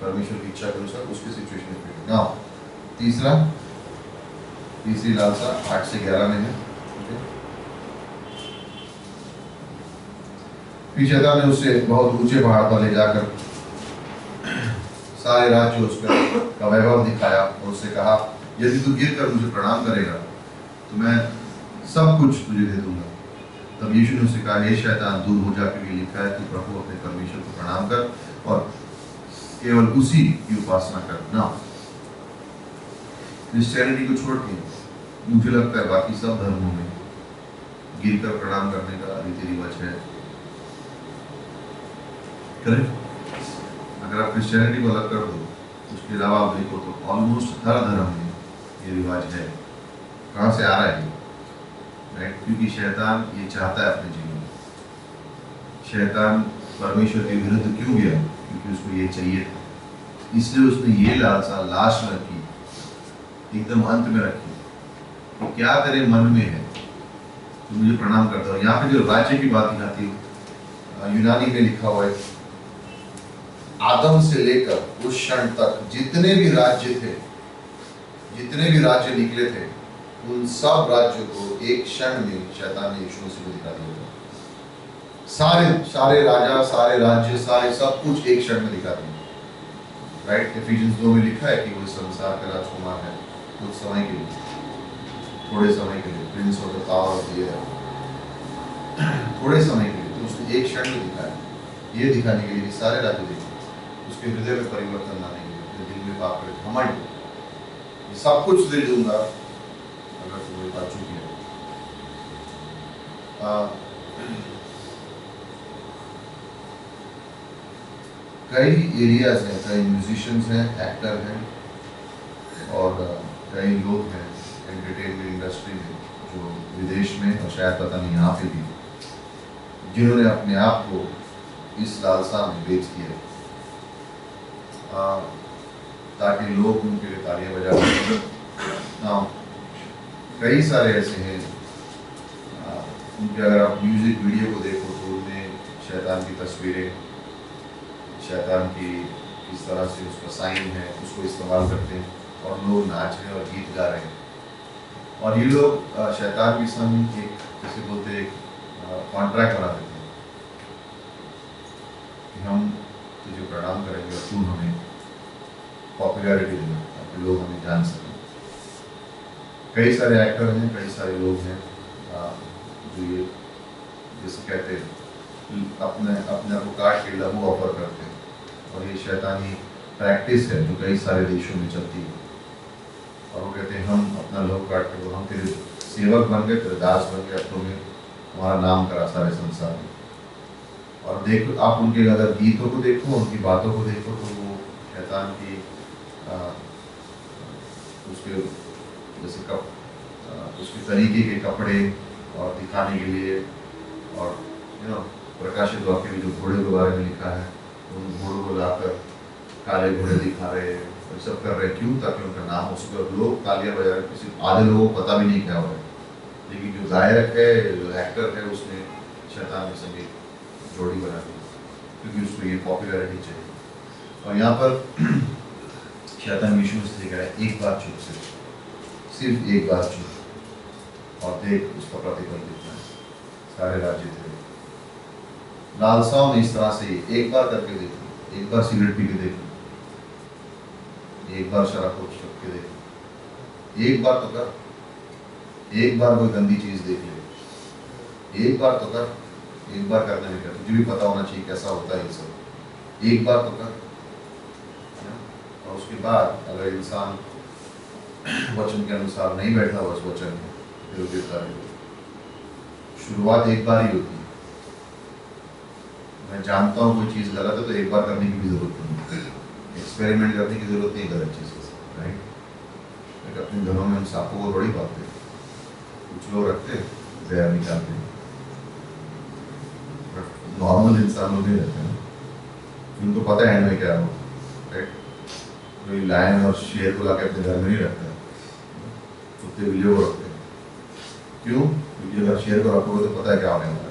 परमेश्वर की इच्छा के अनुसार उसके सिचुएशन में फिट ना। तीसरी लालसा 8 से 11 में है। फिर शैतान ने उसे बहुत ऊंचे पहाड़ पर ले जाकर सारे राज्य उसका वैभव दिखाया और उससे कहा यदि तू गिर कर मुझे प्रणाम करेगा तो मैं सब कुछ तुझे दे दूंगा। तब यीशु ने उसे कहा हे शैतान दूर हो जा, क्योंकि लिखा है कि प्रभु अपने परमेश्वर को प्रणाम कर और केवल उसी की उपासना कर। ना क्रिश्चियनिटी को छोड़ के मुझे लगता है बाकी सब धर्मों में गिरकर प्रणाम करने का रीति रिवाज है, करेक्ट। अगर आप क्रिश्चियनिटी को अलग कर दो, उसके अलावा आप देखो तो ऑलमोस्ट हर धर्म में ये रिवाज है। कहाँ से आ रहा है राइट? क्योंकि शैतान ये चाहता है अपने जीवन में। शैतान परमेश्वर के विरुद्ध क्यों गया? क्योंकि उसको ये चाहिए था, इसलिए उसने ये लालसा लास्ट में रखी, एकदम अंत में रखी। तो क्या तेरे मन में है तो मुझे प्रणाम करता हूँ। यहाँ पे जो राज्य की बात आती है, यूनानी में लिखा हुआ है, आदम से लेकर उस क्षण तक जितने भी राज्य थे, जितने भी राज्य निकले थे, उन सब राज्यों को एक क्षण में शैतान ने यीशु मसीह को दिखा दिया। सारे राजा, सारे राज्य, सारे सब कुछ एक क्षण में दिखा दिया। राइट, एफिशियंस 2 में लिखा है कि वो संसार का राजकुमार है कुछ समय के लिए, थोड़े समय के लिए, Prince of the power of the air, थोड़े समय के लिए। तो उसने एक क्षण में दिखाया, ये दिखाने के लिए कि सारे राज्य देखे, उसके हृदय में परिवर्तन लाने के लिए, अपने दिल में पाप रहे घमंड, ये सब कुछ दे दूंगा अगर तुम मेरी बात चुकी है। कई एरियाज हैं, कई म्यूजिशियंस हैं, एक्टर हैं और कई लोग हैं एंटरटेनमेंट इंडस्ट्री में जो विदेश में और शायद पता नहीं यहाँ पे भी, जिन्होंने अपने आप को इस लालसा में बेच दिया ताकि लोग उनके लिए तालियां बजा सकें। कई सारे ऐसे हैं, उनके अगर आप म्यूजिक वीडियो को देखो तो उनमें शैतान की तस्वीरें, शैतान की किस तरह से उसका साइन है उसको इस्तेमाल करते हैं और लोग नाच रहे हैं और गीत गा रहे हैं। और ये लोग शैतान के संग एक, जैसे बोलते हैं, कॉन्ट्रैक्ट बना देते हैं कि हम तुझे प्रणाम करेंगे और तू हमें पॉपुलैरिटी देना ताकि लोग हमें जान सकें। कई सारे एक्टर हैं, कई सारे लोग हैं जो ये जैसे कहते हैं अपने को काट के लहू ऑफर करते हैं, और ये शैतानी प्रैक्टिस है जो कई सारे देशों में चलती है। और वो कहते हैं हम अपना लहू काट के, वो हम तेरे सेवक बन गए, तेरे दास बन गए, अब तुम्हें हमारा नाम करा सारे संसार में। और देखो आप उनके अगर गीतों को देखो, उनकी बातों को देखो, तो वो शैतान की उसके जैसे उसके तरीके के कपड़े और दिखाने के लिए, और प्रकाशित वाक्य में जो घोड़े के बारे में लिखा है, उन घोड़ों को लाकर काले घोड़े दिखा रहे हैं और सब कर रहे हैं। क्यों? ताकि उनका नाम हो सके और लोग तालियां बजा रहे। किसी आधे लोगों को पता भी नहीं क्या हो रहा है, लेकिन जो गायक है, जो एक्टर है, उसने शैतान के संग जोड़ी बना दी क्योंकि उसको ये पॉपुलैरिटी चाहिए। और यहाँ पर शैतान यीशु से कह रहा है, एक बार चुप, सिर्फ एक बार चुप और देख उसका प्रतिफल कितना है। सारे राज्य थे लालसाओं में इस तरह से एक बार करके देखो, एक बार सिगरेट पी के देखो, एक बार शराब को छुप के देखो, एक बार तो कर, एक बार कोई गंदी चीज देख ले, एक बार तो कर, एक बार करने में क्या, तुझे भी पता होना चाहिए कैसा होता है ये सब, एक बार तो कर। और उसके बाद अगर इंसान वचन के अनुसार नहीं बैठा हुआ उस वचन में, फिर गिरता है। शुरुआत एक बार ही होती है। मैं जानता हूँ कोई चीज़ गलत है तो एक बार करने की भी जरूरत नहीं, एक्सपेरिमेंट करने की जरूरत नहीं गलत चीज़ के साथ, राइट। अपने घरों में हम सांपों को बड़ी पाते हैं, कुछ लोग रखते हैं जहर निकालते हैं, नॉर्मल इंसान लोग नहीं रहते हैं, उनको पता है एंड में क्या हो, राइट। कोई लायन और शेर को लाके अपने घर में नहीं रखता है, कुत्ते बिल्लियों को रखते हैं। क्यों? क्योंकि अगर शेर को रखोगे तो पता है क्या होने वाला है।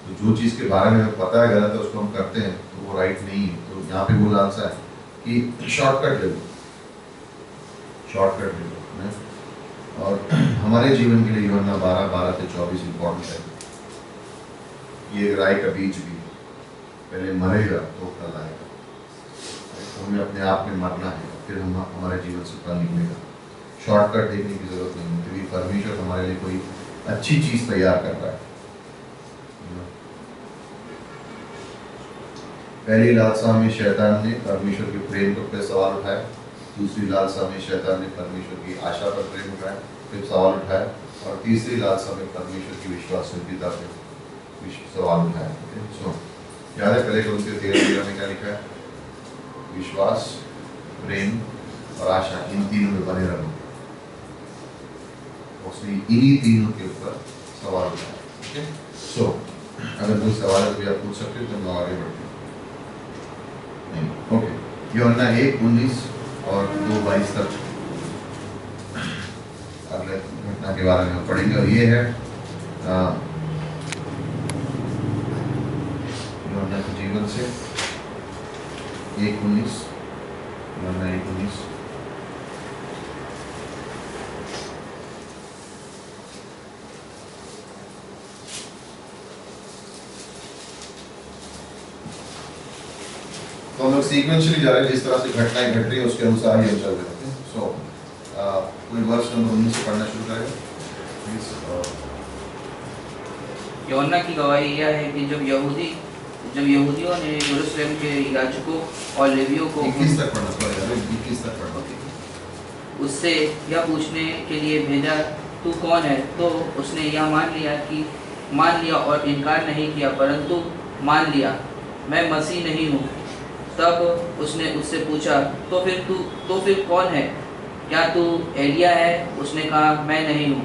तो जो चीज़ के बारे में पता है गलत है उसको हम करते हैं तो वो राइट नहीं है। तो यहाँ पे वो लालसा है कि शॉर्टकट ले लो, शॉर्टकट ले लो। और हमारे जीवन के लिए यूहन्ना 12:12 से 24 इम्पोर्टेंट है। ये राय का बीज भी पहले मरेगा तो फल आएगा। हमें अपने आप में मरना है, फिर हम हमारे जीवन से फल निकलेगा। शॉर्टकट देखने की जरूरत नहीं है, क्योंकि परमेश्वर हमारे लिए कोई अच्छी चीज़ तैयार कर रहा है। पहली लालसा में शैतान ने परमेश्वर के प्रेम पर सवाल उठाया, दूसरी लालसा में शैतान ने परमेश्वर की आशा पर प्रेम उठाया फिर सवाल उठाया, और तीसरी लालसा में परमेश्वर की विश्वासयोग्यता पर सवाल उठाया। सो याद है पहले उनके 13 में क्या लिखा है? विश्वास, प्रेम और आशा, इन तीनों में बने रहो। उसने इन्हीं तीनों के ऊपर सवाल उठाया। सो अगर कोई सवाल है तो आप पूछ सकते हो, तो मैं आगे बढ़ते नहीं। ओके, यूहन्ना 1:19 और 2:22 तक अगले घटना के बारे में पढ़ेंगे। और ये है यूहन्ना के जीवन से 1:19, यूहन्ना 1:19। तो हम लोग सीक्वेंशियली जा रहे हैं, जिस तरह से घटनाएं घट रही है उसके अनुसार ही हम चल रहे हैं। सो कोई वर्ष नंबर 19 से पढ़ना शुरू करें प्लीज। यूहन्ना की गवाही यह है कि जब यहूदियों ने यरूशलेम के याजकों और लेवियों को 21 तक पढ़ना पड़ेगा, 21 तक पढ़ना। उससे यह पूछने के लिए भेजा, तू कौन है? तो उसने यह मान लिया और इनकार नहीं किया, परंतु मान लिया, मैं मसीह नहीं हूँ। तब उसने उससे पूछा, तो फिर कौन है? क्या तू एलिया है? उसने कहा, मैं नहीं हूँ।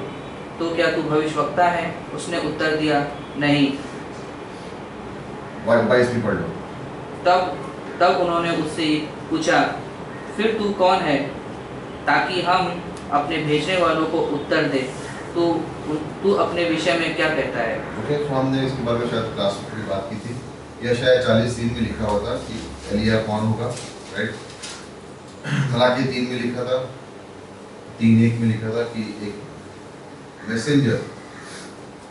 तो क्या तू भविष्यवक्ता है? उसने उत्तर दिया, नहीं। 22 भी पढ़ लो। तब उन्होंने उससे पूछा, फिर तू कौन है, ताकि हम अपने भेजने वालों को उत्तर दे। तू अपने विषय में क्या कहता है? ओके, तो हमने इसके बारे में शायद क्लास में भी बात की थी। यह शायद 40:3 में लिखा होता कि एलिया कौन होगा, राइट। मलाकी 3 में लिखा था, 3:1 में लिखा था कि एक मैसेंजर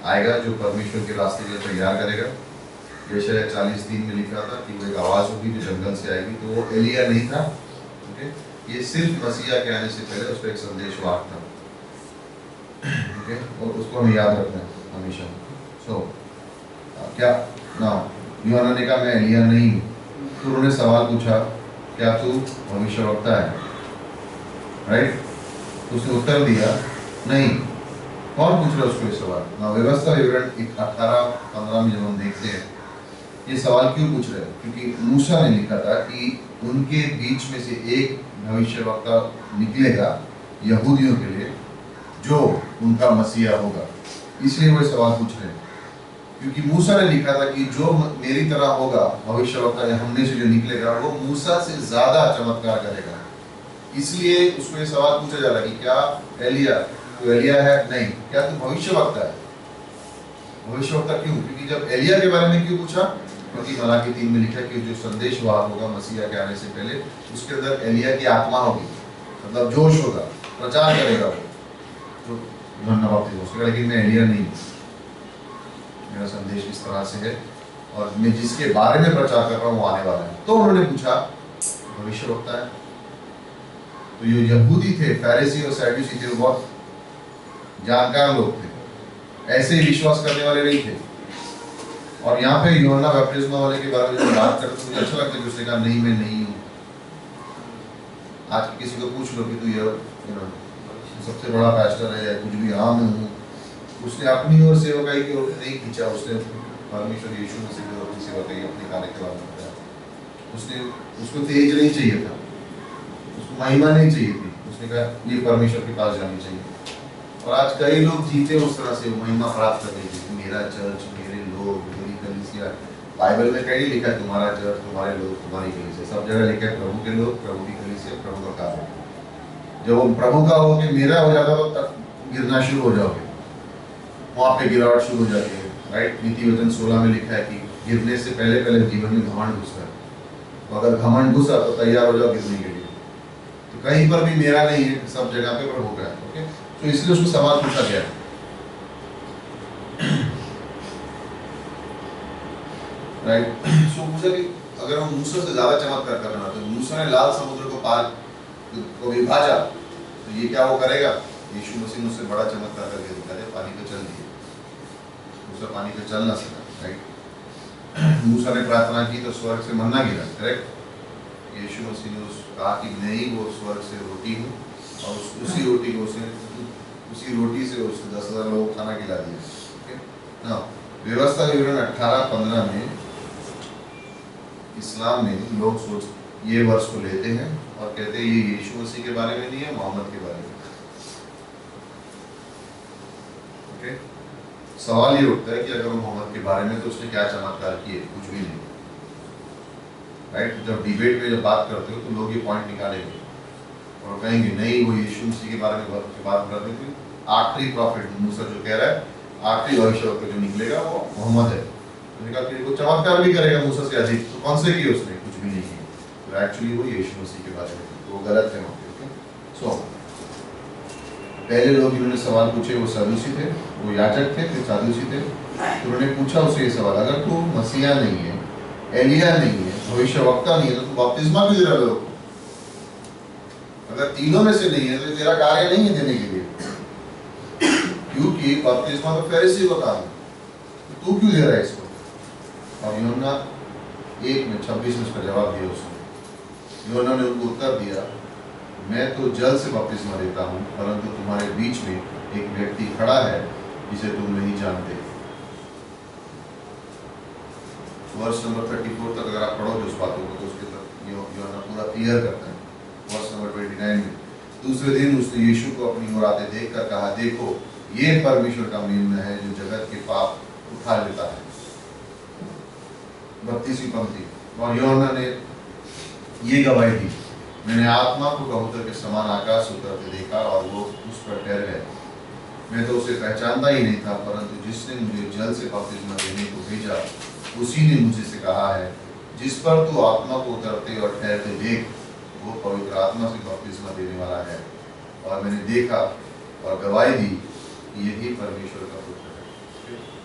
आएगा जो परमेश्वर के रास्ते के लिए तैयार करेगा। यह शायद 40:3 में लिखा था कि वो एक आवाज़ होगी जो जंगल से आएगी, तो वो एलिया नहीं था। ओके, ये सिर्फ मसीहा के आने से पहले उसका एक संदेशवाहक था। ओके, और उसको हमें याद रखना है हमेशा। सो क्या ना यूहन्ना ने कहा, मैं एलिया नहीं हूँ। तो उन्होंने सवाल पूछा, क्या तू भविष्यवक्ता है, राइट। तो उसने उत्तर दिया, नहीं। कौन पूछ रहा है उसको ये सवाल? ना व्यवस्था विवरण 18:15 में जब हम देखते हैं ये सवाल क्यों पूछ रहे हैं, क्योंकि मूसा ने लिखा था कि उनके बीच में से एक भविष्यवक्ता निकलेगा यहूदियों के लिए जो उनका मसीहा होगा। इसलिए वो सवाल पूछ रहे हैं, क्योंकि मूसा ने लिखा था कि जो मेरी तरह होगा भविष्यवक्ता या हमने से जो निकलेगा वो मूसा से ज्यादा चमत्कार करेगा। इसलिए उसको ये सवाल पूछा जा रहा है कि क्या एलिया, तो एलिया है? नहीं। क्या तू भविष्यवक्ता है? भविष्यवक्ता क्यों? क्योंकि जब एलिया के बारे में क्यों पूछा? क्योंकि मलाकी 3 में लिखा कि जो संदेशवाहक होगा मसीहा के आने से पहले, उसके अंदर एलिया की आत्मा होगी, मतलब जोश होगा, प्रचार करेगा वो, तो धन्यवाद हो सकेगा। लेकिन मैं एलिया नहीं हूँ, मेरा संदेश इस तरह से है और मैं जिसके बारे में प्रचार कर रहा हूँ वो आने वाला है। तो उन्होंने पूछा, भविष्यवक्ता है? तो ये यहूदी थे, फरीसी और सैदूसी थे, बहुत जानकार लोग थे, ऐसे ही विश्वास करने वाले नहीं थे। और यहाँ पे यूहन्ना बपतिस्मा वाले के बारे में जो बात करते मुझे अच्छा लगता है कि उसने कहा, नहीं मैं नहीं हूँ। आज किसी को पूछ लो कि तू ये सबसे बड़ा पास्टर है या कुछ भी, हाँ मैं हूँ। उसने अपनी ओर सेवकाई की ओर नहीं खींचा, उसने परमेश्वर यीशु मसीह की ओर सेवकाई अपने कार्य के बारे में बताया। उसको तेज नहीं चाहिए था, उसको महिमा नहीं चाहिए थी, उसने कहा ये परमेश्वर के पास जानी चाहिए। और आज कई लोग जीते उस तरह से, महिमा प्राप्त करने के लिए, मेरा चर्च, मेरे लोग, मेरी कलीसिया। बाइबल में कहीं लिखा है तुम्हारा चर्च, तुम्हारे लोग, तुम्हारी कलीसिया, सब जगह लिखा है प्रभु के लोग, प्रभु की कलीसिया, प्रभु का कार्य। जब वो प्रभु का हो कि मेरा हो जाता तो तब गिरना शुरू हो जाओगे, वहाँ पे गिरावट शुरू हो जाती है, राइट। नीति वचन 16 में लिखा है कि गिरने से पहले जीवन में घमंड घुसता है, तो अगर घमंड घुसा तो तैयार हो जाओ गिरने के लिए। तो कहीं पर भी मेरा नहीं है, सब जगह पे प्रभु का है। ओके, तो इसलिए उसको सवाल पूछा गया, राइट। सो पूछा कि अगर हम मूसा से ज्यादा चमत्कार करना तो मूसा ने लाल समुद्र को पार को विभाजा, तो ये क्या वो करेगा? यीशु मसीह ने उससे बड़ा चमत्कार करके दिखा दिया, पानी पे चल दिया। मूसा पानी पे चल ना सका, राइट। मूसा ने प्रार्थना की तो स्वर्ग से मन्ना गिरा, करेक्ट। यीशु मसीह ने कहा कि मैं ही वो स्वर्ग से रोटी हूँ, और उसी रोटी को उसने, उसी रोटी से उसने 10,000 लोगों को खाना खिला दिया। ना व्यवस्था विवरण 18:15 में इस्लाम में लोग ये वर्ष को लेते हैं और कहते हैं ये यीशु मसीह के बारे में नहीं है, मोहम्मद के बारे में। ओके, सवाल ये उठता है कि अगर मोहम्मद के बारे में तो उसने क्या चमत्कार किए? कुछ भी नहीं, राइट। जब डिबेट में जब बात करते हो तो लोग ये पॉइंट निकालेंगे और कहेंगे नहीं वो यीशु मसीह के बारे में बात कर रहे थे। आखिरी प्रॉफिट मूसा जो कह रहा है आखिरी भविष्यवक्ता जो निकलेगा वो मोहम्मद है। उसने कहा कि वो चमत्कार भी करेगा मूसा से अधिक, तो कौन से किए उसने? कुछ भी नहीं किए। तो एक्चुअली वो यीशु मसीह के बारे में, वो गलत है। सो पहले लोग इन्होंने सवाल पूछे, वो सदूसी थे, वो याजक थे, फिर सदूसी थे। तो उन्होंने पूछा उसे ये सवाल, अगर तू मसीहा नहीं है, एलिया नहीं है, भविष्यवक्ता नहीं है, तो तू बपतिस्मा क्यों दे रहा है लोगों को? अगर तीनों में से नहीं है तो तेरा कार्य नहीं है देने के लिए, क्योंकि बपतिस्मा तो फरीसी को काम है, तो तू क्यों दे रहा है इसको? और यूहन्ना 1:26 में उसका जवाब दिया उसने। यूहन्ना ने उनको उत्तर दिया, मैं तो जल से बपतिस्मा देता हूँ, परंतु तुम्हारे बीच में एक व्यक्ति खड़ा है जिसे तुम नहीं जानते। वर्ष नंबर 34 तक अगर आप पढ़ोगे उस बातों को तो उसके तक यूहन्ना पूरा क्लियर करता है। वर्ष नंबर 29 में दूसरे दिन उसने यीशु को अपनी ओर आते देखकर कहा, देखो ये परमेश्वर का मेमना है जो जगत के पाप उठा लेता है। 32वीं पंक्ति, और यूहन्ना ने ये गवाही दी, मैंने आत्मा को कबूतर के समान आकाश से उतरते देखा और वो उस पर ठहर गए। मैं तो उसे पहचानता ही नहीं था, परंतु जिसने मुझे जल से बपतिस्मा देने को भेजा उसी ने मुझे से कहा है, जिस पर तू आत्मा को उतरते और ठहरते देख, वो पवित्र आत्मा से बपतिस्मा देने वाला है। और मैंने देखा और गवाही दी कि यही परमेश्वर का पुत्र है।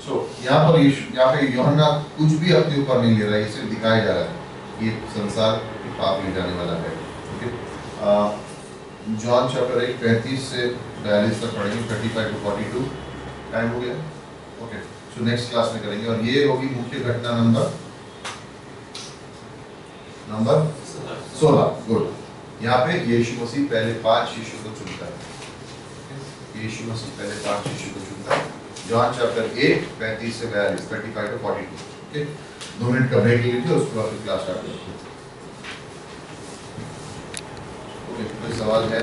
सो यहाँ पे यूहन्ना कुछ भी अपने ऊपर नहीं ले रहा है, इसे दिखाया जा रहा है कि संसार के पाप ले जाने वाला है। जॉन चैप्टर 1 35 से 42 तक पढ़ेंगे, 35 to 42। टाइम हो गया, ओके। सो नेक्स्ट क्लास में करेंगे, और ये होगी मुख्य घटना नंबर 16। गुड। यहाँ पे यीशु मसीह पहले 5 शिष्यों को चुनता है। यीशु मसीह पहले 5 शिष्यों को चुनता है। जॉन चैप्टर 1 35 से 42, 35 to 42। ओके, 2 मिनट का ब्रेक लीजिए, उसके बाद फिर क्लास स्टार्ट करते हैं। कोई सवाल है?